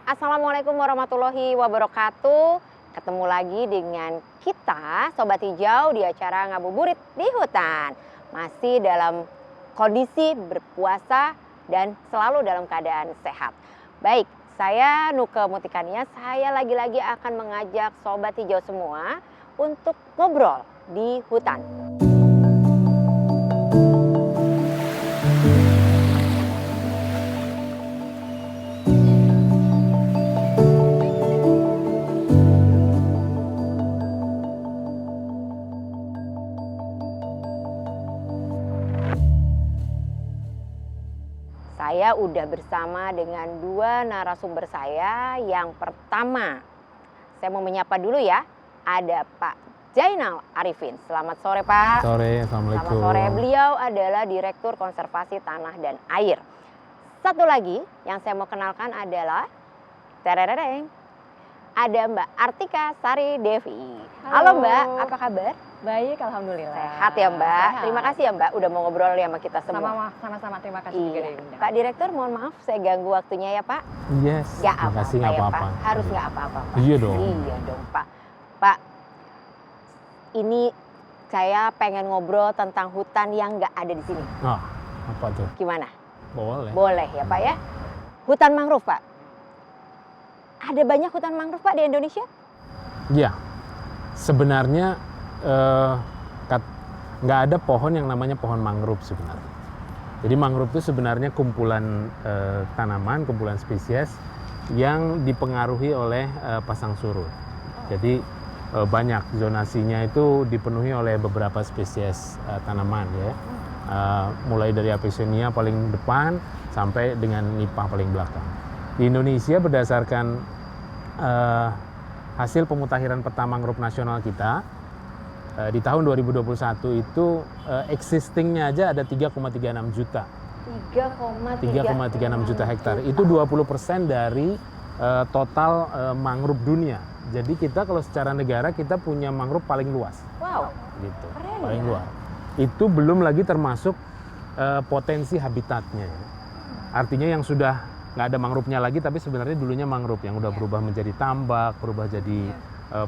Assalamualaikum warahmatullahi wabarakatuh. Ketemu lagi dengan kita Sobat Hijau di acara Ngabuburit di Hutan. Masih dalam kondisi berpuasa dan selalu dalam keadaan sehat. Baik, saya Nuke Mutikania, saya lagi-lagi akan mengajak Sobat Hijau semua untuk ngobrol di hutan. Saya udah bersama dengan dua narasumber saya. Yang pertama, saya mau menyapa dulu ya. Ada Pak Jainal Arifin. Selamat sore Pak. Sore, Assalamualaikum. Selamat sore. Beliau adalah Direktur Konservasi Tanah dan Air. Satu lagi yang saya mau kenalkan adalah terereng, ada Mbak Artika Sari Devi. Halo Mbak, apa kabar? Baik, alhamdulillah. Sehat ya Mbak. Sehat. Terima kasih ya Mbak udah mau ngobrol sama kita semua. Sama-sama, terima kasih juga Iya. dari undang. Pak Direktur, mohon maaf saya ganggu waktunya ya Pak. Yes, Gak terima apa-apa kasih, ya nggak apa-apa. Pak. Harus nggak apa-apa Pak. Iya dong. Iya dong Pak. Pak, ini saya pengen ngobrol tentang hutan yang nggak ada di sini. Ah, apa tuh? Gimana? Boleh. Boleh ya Pak ya? Hutan mangrove Pak. Ada banyak hutan mangrove Pak di Indonesia? Iya, sebenarnya nggak ada pohon yang namanya pohon mangrove sebenarnya. Jadi mangrove itu sebenarnya kumpulan tanaman, kumpulan spesies yang dipengaruhi oleh pasang surut. Jadi banyak zonasinya itu dipenuhi oleh beberapa spesies tanaman ya. Mulai dari Avicennia paling depan sampai dengan nipah paling belakang. Di Indonesia berdasarkan hasil pemutakhiran peta mangrove nasional kita di tahun 2021 itu existingnya aja ada 3,36 juta. 3,36 juta hektar. Itu 20% dari total mangrove dunia. Jadi kita kalau secara negara kita punya mangrove paling luas. Wow. Gitu. Keren Paling ya. luas. Itu belum lagi termasuk potensi habitatnya. Artinya yang sudah nggak ada mangrove-nya lagi, tapi sebenarnya dulunya mangrove yang udah berubah menjadi tambak, berubah jadi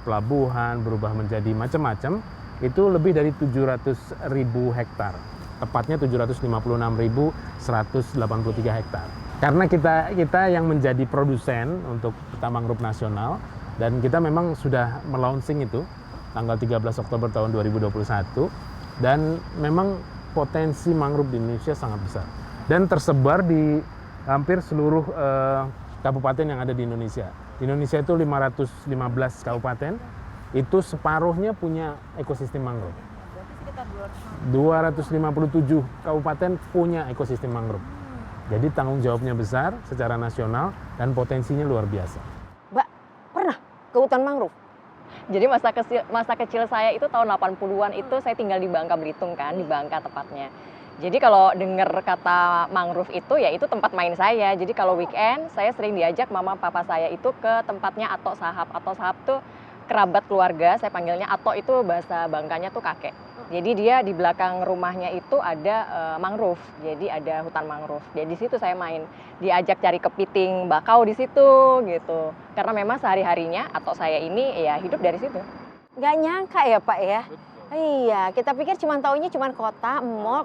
pelabuhan, berubah menjadi macam-macam, itu lebih dari 700.000 hektar. Tepatnya 756.183 hektar. Karena kita yang menjadi produsen untuk peta mangrove nasional, dan kita memang sudah melaunching itu tanggal 13 Oktober tahun 2021, dan memang potensi mangrove di Indonesia sangat besar. Dan tersebar di hampir seluruh kabupaten yang ada di Indonesia. Di Indonesia itu 515 kabupaten, itu separuhnya punya ekosistem mangrove. 257 kabupaten punya ekosistem mangrove. Jadi tanggung jawabnya besar secara nasional dan potensinya luar biasa. Mbak, pernah ke hutan mangrove? Jadi masa kecil saya itu tahun 80-an itu saya tinggal di Bangka Belitung kan, di Bangka tepatnya. Jadi kalau dengar kata mangrove itu ya itu tempat main saya. Jadi kalau weekend saya sering diajak mama papa saya itu ke tempatnya Atok Sahab. Atok Sahab tuh kerabat keluarga, saya panggilnya Atok, itu bahasa Bangkanya tuh kakek. Jadi dia di belakang rumahnya itu ada mangrove. Jadi ada hutan mangrove. Jadi di situ saya main. Diajak cari kepiting, bakau di situ gitu. Karena memang sehari-harinya Atok saya ini ya hidup dari situ. Nggak nyangka ya Pak ya? Iya, kita pikir cuma taunya cuma kota, mall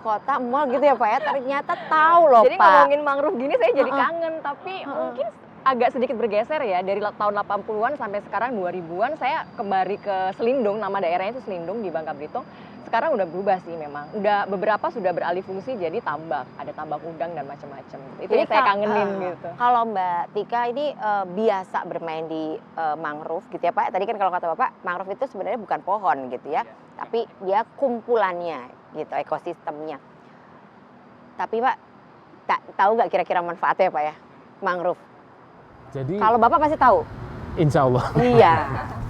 gitu ya Pak ya. Ternyata tahu loh Jadi Pak. ngomongin mangrove gini saya jadi kangen, tapi mungkin agak sedikit bergeser ya. Dari tahun 80-an sampai sekarang 2000-an saya kembali ke Selindung, nama daerahnya itu Selindung di Bangka Belitung. Sekarang udah berubah sih memang. Udah beberapa sudah beralih fungsi jadi tambak, ada tambak udang dan macam-macam. Itu Jadi yang saya kangenin gitu. Kalau Mbak Tika ini biasa bermain di mangrove gitu ya Pak. Tadi kan kalau kata Bapak, mangrove itu sebenarnya bukan pohon gitu ya. Tapi dia kumpulannya gitu, ekosistemnya. Tapi Pak, tahu nggak kira-kira manfaatnya Pak ya, mangrove? Jadi Kalau Bapak pasti tahu. insya Allah. Iya.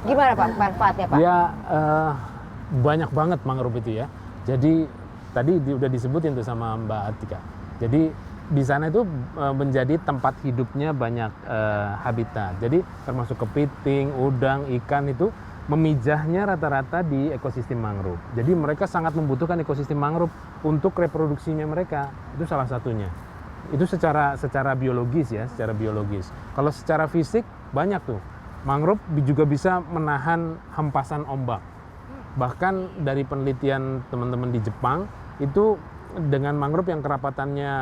Gimana Pak manfaatnya Pak? Ya banyak banget mangrove itu ya. Jadi tadi udah disebutin tuh sama Mbak Atika. Jadi di sana itu menjadi tempat hidupnya banyak habitat. Jadi termasuk kepiting, udang, ikan itu memijahnya rata-rata di ekosistem mangrove. Jadi mereka sangat membutuhkan ekosistem mangrove untuk reproduksinya mereka. Itu salah satunya. Itu secara biologis ya, secara biologis. Kalau secara fisik banyak tuh. Mangrove juga bisa menahan hempasan ombak. Bahkan dari penelitian teman-teman di Jepang itu dengan mangrove yang kerapatannya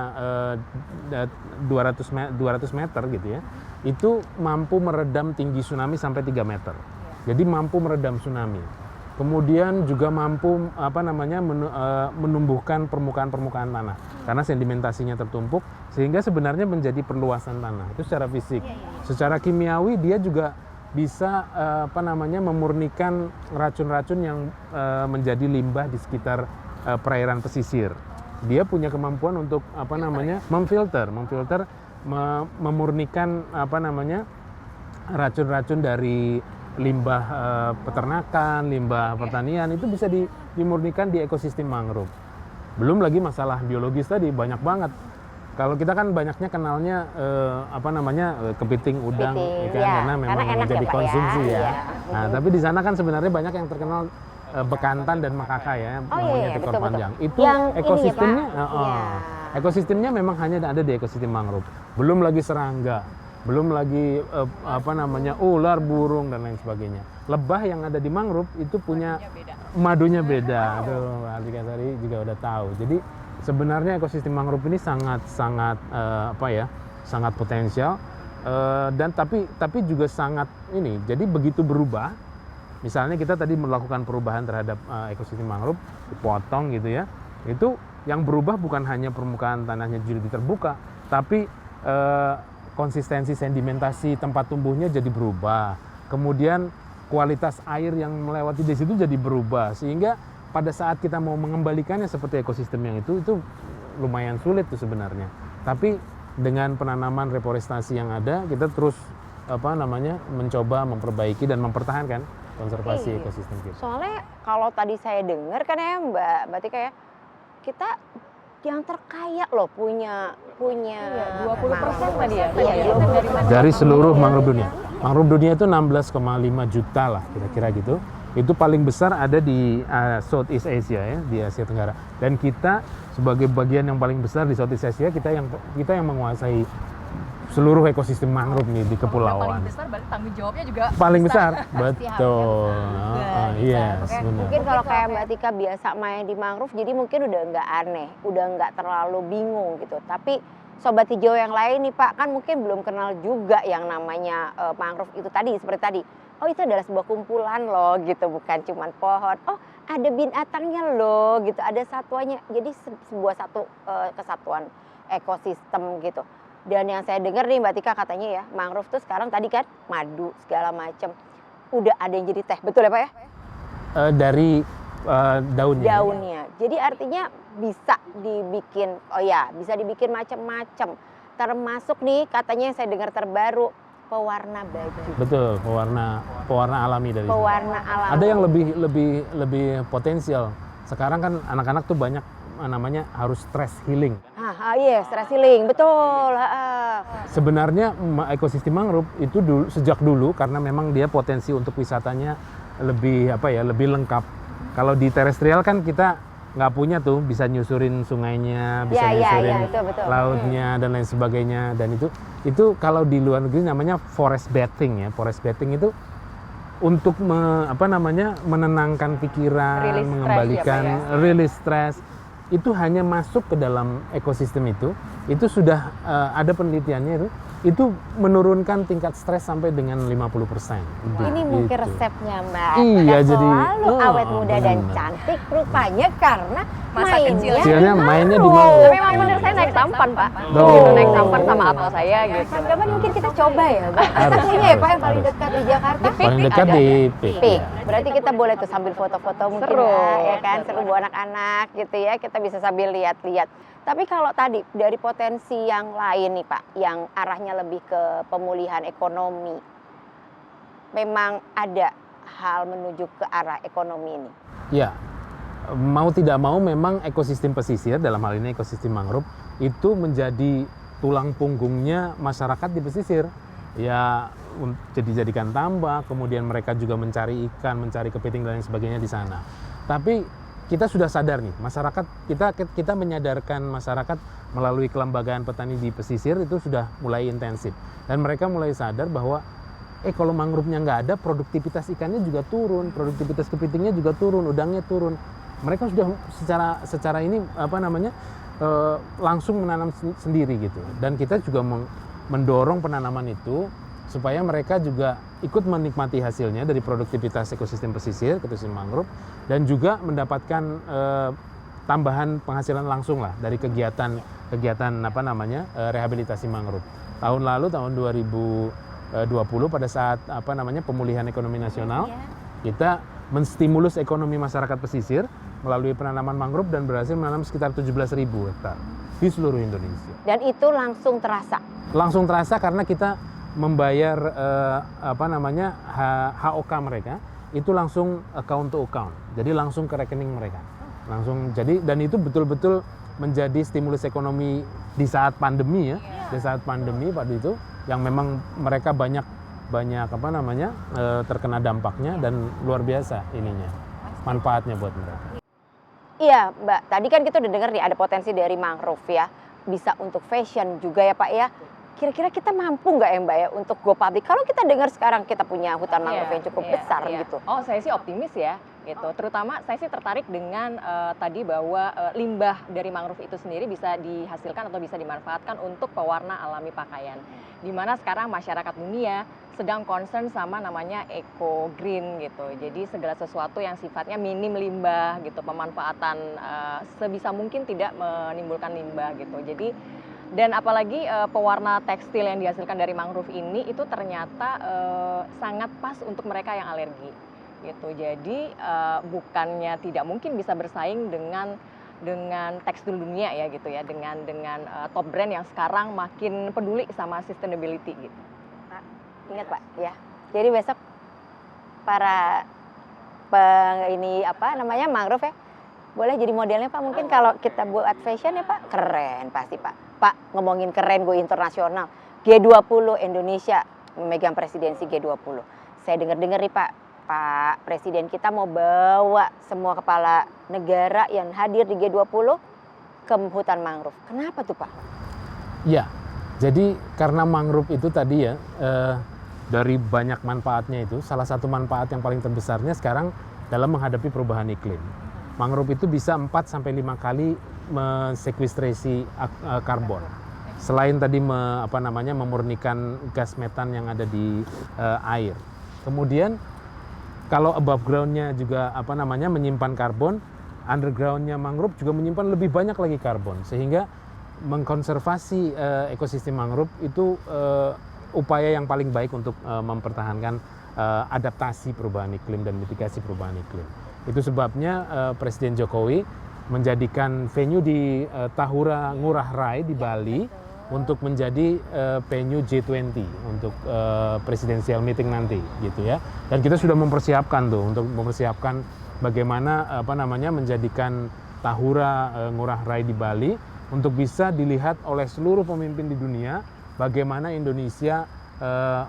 200 meter gitu ya, itu mampu meredam tinggi tsunami sampai 3 meter. Jadi mampu meredam tsunami. Kemudian juga mampu menumbuhkan permukaan tanah karena sedimentasinya tertumpuk sehingga sebenarnya menjadi perluasan tanah. Itu secara fisik. Secara kimiawi dia juga bisa memurnikan racun-racun yang menjadi limbah di sekitar perairan pesisir. Dia punya kemampuan untuk memfilter, memurnikan racun-racun dari limbah peternakan, limbah pertanian, itu bisa dimurnikan di ekosistem mangrove. Belum lagi masalah biologis tadi banyak banget. Kalau kita kan banyaknya kenalnya kepiting udang, karena memang menjadi konsumsi ya. Nah, tapi di sana kan sebenarnya banyak yang terkenal bekantan dan makaka ya, namanya ekor panjang. Itu yang ekosistemnya, ekosistemnya memang hanya ada di ekosistem mangrove. Belum lagi serangga, belum lagi ular, burung dan lain sebagainya. Lebah yang ada di mangrove itu punya madunya beda. Tuh, Artika Sari juga udah tahu. Jadi sebenarnya ekosistem mangrove ini sangat potensial dan tapi juga sangat ini. Jadi begitu berubah, misalnya kita tadi melakukan perubahan terhadap ekosistem mangrove, dipotong gitu ya. Itu yang berubah bukan hanya permukaan tanahnya jadi terbuka, tapi konsistensi sedimentasi tempat tumbuhnya jadi berubah. Kemudian kualitas air yang melewati di situ jadi berubah sehingga pada saat kita mau mengembalikannya seperti ekosistem yang itu lumayan sulit tuh sebenarnya. Tapi dengan penanaman reforestasi yang ada, kita terus mencoba memperbaiki dan mempertahankan konservasi ekosistem kita. Soalnya kalau tadi saya dengar kan ya Mbak Tika ya, kita yang terkaya loh punya 20% tadi ya. Dari seluruh mangrove dunia. Mangrove dunia itu 16,5 juta lah kira-kira gitu. Itu paling besar ada di Southeast Asia ya, di Asia Tenggara. Dan kita sebagai bagian yang paling besar di Southeast Asia, kita yang menguasai seluruh ekosistem mangrove nih di kepulauan. Paling besar berarti tanggung jawabnya juga paling besar. Betul. Yes, benar. Mungkin kalau kayak Mbak Tika biasa main di mangrove, jadi mungkin udah nggak aneh, udah nggak terlalu bingung gitu. Tapi sobat hijau yang lain nih Pak, kan mungkin belum kenal juga yang namanya mangrove itu tadi, seperti tadi. Oh, itu adalah sebuah kumpulan loh gitu, bukan cuma pohon. Oh, ada binatangnya loh gitu, ada satwanya. Jadi sebuah satu kesatuan ekosistem gitu. Dan yang saya dengar nih Mbak Tika katanya ya, mangrove tuh sekarang tadi kan madu segala macam. Udah ada yang jadi teh, betul ya Pak ya? Dari daunnya. Daunnya. Jadi artinya bisa dibikin, bisa dibikin macam-macam. Termasuk nih katanya yang saya dengar terbaru, pewarna baju. Betul, pewarna alami dari pewarna alami. Ada yang lebih potensial. Sekarang kan anak-anak tuh banyak namanya harus stress healing. Iya, stress healing, betul. Sebenarnya ekosistem mangrove itu sejak dulu karena memang dia potensi untuk wisatanya lebih lengkap. Kalau di terestrial kan kita nggak punya tuh, bisa nyusurin sungainya, bisa nyusurin betul. lautnya dan lain sebagainya. Dan itu kalau di luar negeri namanya forest bathing ya. Forest bathing itu untuk menenangkan pikiran, mengembalikan release stress. Itu hanya masuk ke dalam ekosistem itu sudah ada penelitiannya itu menurunkan tingkat stres sampai dengan 50%. Ini mungkin resepnya Mbak. Iya, jadi selalu awet muda dan cantik rupanya karena mainnya di mangrove. Tapi memang benar saya naik tampan Pak. Gitu, naik tampan sama apel saya gitu. Kapan mungkin kita coba ya Mbak. Katanya ya Pak yang paling dekat di Jakarta. Paling dekat di Pik. Berarti kita boleh tuh sambil foto-foto mungkin ya kan, seru buat anak-anak gitu ya. Kita bisa sambil lihat-lihat. Tapi kalau tadi dari potensi yang lain nih Pak, yang arahnya lebih ke pemulihan ekonomi, memang ada hal menuju ke arah ekonomi ini? Ya, mau tidak mau memang ekosistem pesisir, dalam hal ini ekosistem mangrove, itu menjadi tulang punggungnya masyarakat di pesisir. Ya, dijadikan tambak, kemudian mereka juga mencari ikan, mencari kepiting dan lain sebagainya di sana. Tapi kita sudah sadar nih, masyarakat kita menyadarkan masyarakat melalui kelembagaan petani di pesisir itu sudah mulai intensif, dan mereka mulai sadar bahwa kalau mangrove-nya nggak ada, produktivitas ikannya juga turun, produktivitas kepitingnya juga turun, udangnya turun. Mereka sudah secara ini langsung menanam sendiri gitu, dan kita juga mendorong penanaman itu supaya mereka juga ikut menikmati hasilnya dari produktivitas ekosistem pesisir, ekosistem mangrove, dan juga mendapatkan tambahan penghasilan langsung lah dari kegiatan rehabilitasi mangrove. Tahun lalu, tahun 2020 pada saat pemulihan ekonomi nasional, kita menstimulus ekonomi masyarakat pesisir melalui penanaman mangrove dan berhasil menanam sekitar 17.000 hektar di seluruh Indonesia. Dan itu langsung terasa? Langsung terasa karena kita membayar HOK mereka itu langsung account to account, jadi langsung ke rekening mereka, dan itu betul-betul menjadi stimulus ekonomi di saat pandemi di saat pandemi pada itu yang memang mereka banyak terkena dampaknya, dan luar biasa manfaatnya buat mereka. Iya Mbak, tadi kan kita udah dengar nih ada potensi dari mangrove ya, bisa untuk fashion juga ya Pak ya. Kira-kira kita mampu nggak ya Mbak ya untuk go public? Kalau kita dengar sekarang kita punya hutan mangrove yang cukup besar gitu. Oh, saya sih optimis ya gitu. Terutama saya sih tertarik dengan tadi bahwa limbah dari mangrove itu sendiri bisa dihasilkan atau bisa dimanfaatkan untuk pewarna alami pakaian. Di mana sekarang masyarakat dunia sedang concern sama namanya eco green gitu. Jadi segala sesuatu yang sifatnya minim limbah gitu, pemanfaatan sebisa mungkin tidak menimbulkan limbah gitu. Jadi dan apalagi pewarna tekstil yang dihasilkan dari mangrove ini itu ternyata sangat pas untuk mereka yang alergi gitu. Jadi bukannya tidak mungkin bisa bersaing dengan tekstil dunia ya gitu ya, dengan top brand yang sekarang makin peduli sama sustainability gitu. Pak, ingat Pak ya. Jadi besok para mangrove ya boleh jadi modelnya Pak, mungkin kalau kita buat fashion ya Pak, keren pasti Pak. Pak, ngomongin keren go internasional, G20 Indonesia memegang presidensi G20. Saya dengar-dengar nih Pak Presiden kita mau bawa semua kepala negara yang hadir di G20 ke hutan mangrove. Kenapa tuh Pak? Ya, jadi karena mangrove itu tadi ya, dari banyak manfaatnya itu, salah satu manfaat yang paling terbesarnya sekarang dalam menghadapi perubahan iklim. Mangrove itu bisa 4-5 kali mensekwestrasi karbon. Selain tadi memurnikan gas metan yang ada di air. Kemudian kalau above ground-nya juga menyimpan karbon, underground-nya mangrove juga menyimpan lebih banyak lagi karbon, sehingga mengkonservasi ekosistem mangrove itu upaya yang paling baik untuk mempertahankan adaptasi perubahan iklim dan mitigasi perubahan iklim. Itu sebabnya Presiden Jokowi menjadikan venue di Tahura Ngurah Rai di Bali untuk menjadi venue G20 untuk presidential meeting nanti gitu ya. Dan kita sudah mempersiapkan bagaimana menjadikan Tahura Ngurah Rai di Bali untuk bisa dilihat oleh seluruh pemimpin di dunia bagaimana Indonesia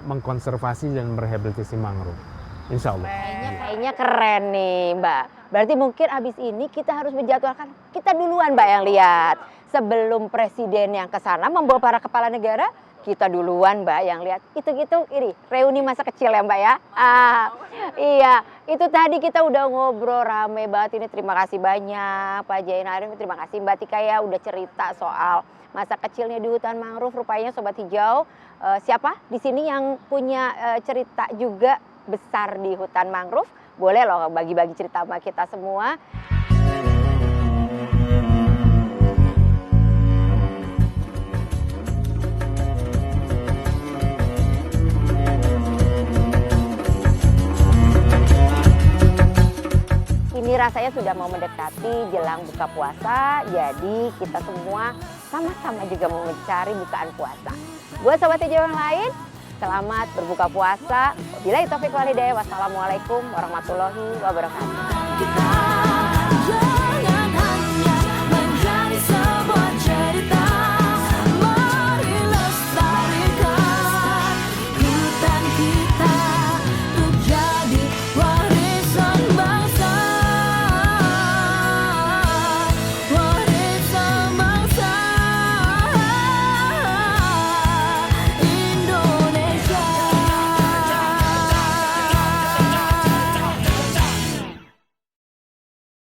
mengkonservasi dan merehabilitasi mangrove. Insya Allah. Kayaknya keren nih Mbak. Berarti mungkin abis ini kita harus menjadwalkan, kita duluan Mbak yang lihat. Sebelum presiden yang ke sana membawa para kepala negara, kita duluan Mbak yang lihat. Itu ini reuni masa kecil ya Mbak ya. Iya, itu tadi kita udah ngobrol rame banget ini. Terima kasih banyak Pak Jain Arif, terima kasih Mbak Tika ya udah cerita soal masa kecilnya di hutan mangrove. Rupanya Sobat Hijau, siapa di sini yang punya cerita juga besar di hutan mangrove? Boleh loh bagi-bagi cerita sama kita semua. Ini rasanya sudah mau mendekati jelang buka puasa, jadi kita semua sama-sama juga mau mencari bukaan puasa. Buat Sobat Hijau yang lain, selamat berbuka puasa. Wabillahi taufiq wal hidayah. Wassalamualaikum warahmatullahi wabarakatuh.